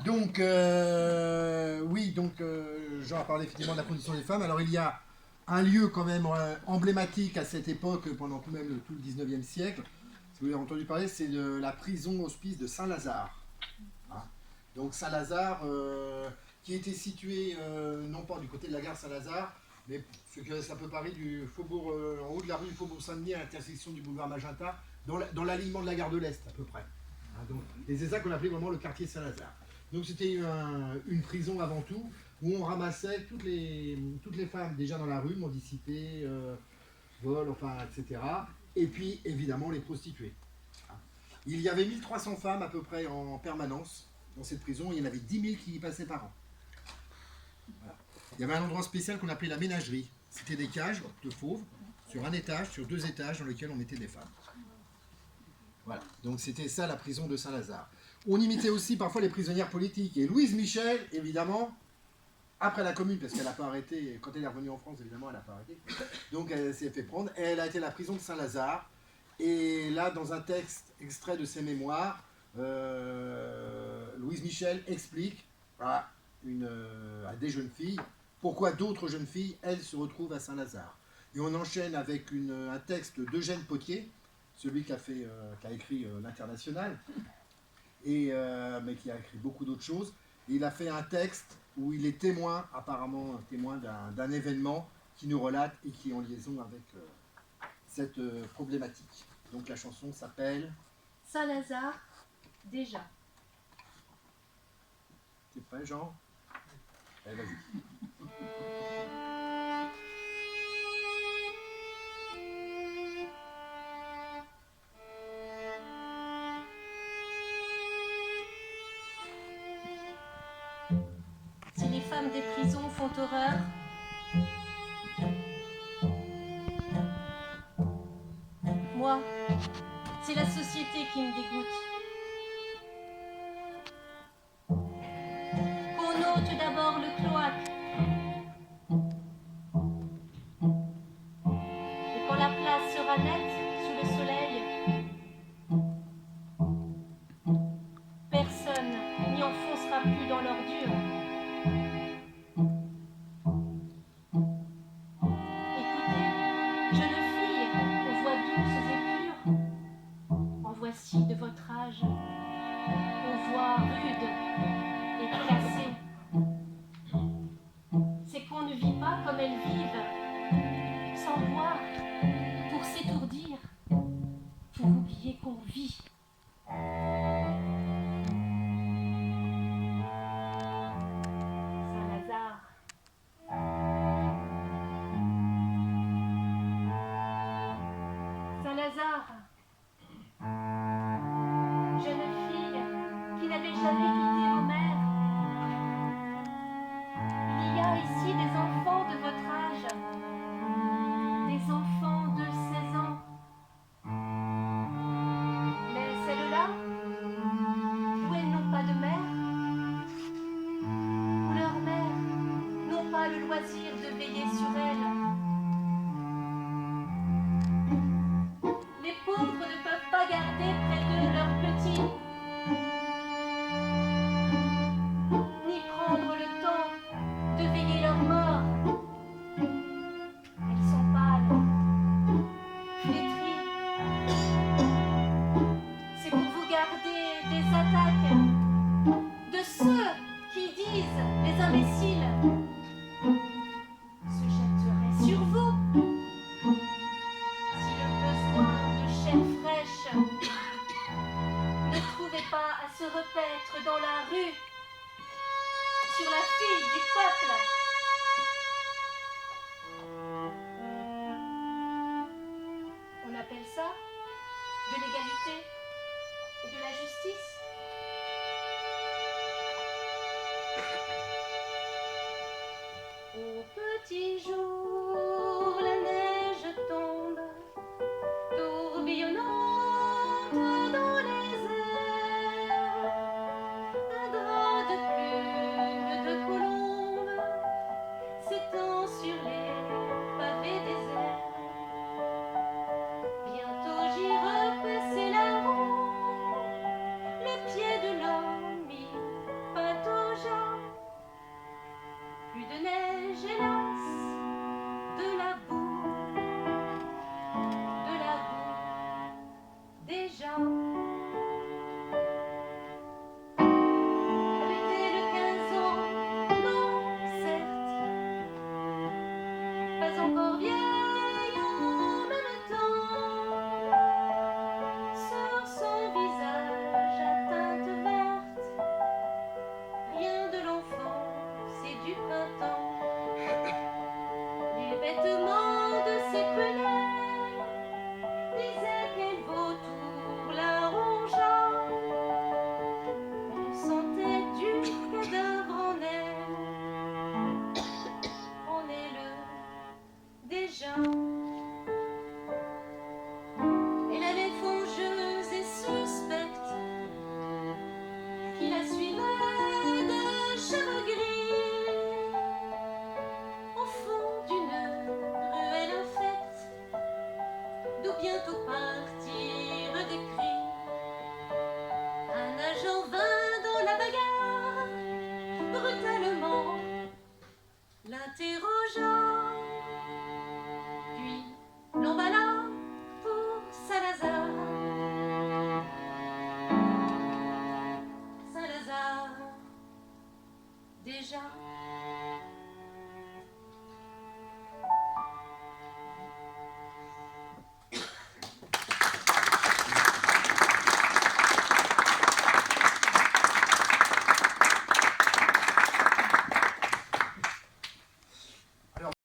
Donc, oui, donc, Jean a parlé effectivement de la condition des femmes. Alors, il y a un lieu quand même emblématique à cette époque, pendant tout même tout le 19e siècle. Si vous avez entendu parler, c'est la prison hospice de Saint-Lazare. Hein. Donc, Saint-Lazare, qui était situé non pas du côté de la gare Saint-Lazare, mais ce que c'est un peu Paris, du faubourg, en haut de la rue du Faubourg Saint-Denis, à l'intersection du boulevard Magenta, dans l'alignement de la gare de l'Est, à peu près. Hein, donc, et c'est ça qu'on appelait vraiment le quartier Saint-Lazare. Donc c'était une prison avant tout, où on ramassait toutes les femmes déjà dans la rue, mendicité, vol, enfin, etc. Et puis évidemment les prostituées. Il y avait 1300 femmes à peu près en permanence dans cette prison, il y en avait 10 000 qui y passaient par an. Voilà. Il y avait un endroit spécial qu'on appelait la ménagerie. C'était des cages de fauves, sur un étage, sur 2 étages, dans lesquels on mettait des femmes. Voilà, donc c'était ça la prison de Saint-Lazare. On imitait aussi parfois les prisonnières politiques. Et Louise Michel, évidemment, après la Commune, parce qu'elle n'a pas arrêté, quand elle est revenue en France, évidemment, elle n'a pas arrêté. Donc elle s'est fait prendre. Et elle a été à la prison de Saint-Lazare. Et là, dans un texte extrait de ses mémoires, Louise Michel explique à des jeunes filles pourquoi d'autres jeunes filles, elles, se retrouvent à Saint-Lazare. Et on enchaîne avec un texte d'Eugène Potier, celui qui a écrit l'Internationale, mais qui a écrit beaucoup d'autres choses. Et il a fait un texte où il est témoin, apparemment témoin d'un événement qui nous relate et qui est en liaison avec cette problématique. Donc la chanson s'appelle Saint-Lazare, déjà. T'es prêt, Jean? Allez, vas-y. Si les femmes des prisons font horreur, moi, c'est la société qui me dégoûte. Qu'on ôte d'abord le cloaque. Et quand la place sera nette sous le soleil, personne n'y enfoncera plus dans l'ordure. Écoutez, jeune fille, aux voix douces et pures, en voici de votre âge, aux voix rudes et cassées. C'est qu'on ne vit pas comme elles vivent, sans voir, pour s'étourdir, pour oublier qu'on vit. Saint-Lazare. Saint-Lazare, jeune fille qui n'avait jamais quitté vos mères. Il y a ici des enfants de votre âge, des enfants de 16 ans. Mais celles-là, où elles n'ont pas de mère, où leurs mères n'ont pas le loisir de veiller sur elles. Les pauvres ne peuvent pas garder près d'eux leurs petits, ni prendre le temps de veiller leurs morts. Elles sont pâles, flétries. C'est pour vous garder des attaques de ceux qui disent, les imbéciles, se jetteraient sur vous si le besoin de chair fraîche ne trouvait pas à se repaître dans la rue sur la fille du peuple. On appelle ça de l'égalité et de la justice. Au petit jour, la neige tombe, tourbillonnante dans les airs. Un drap de plumes de colombes tu peux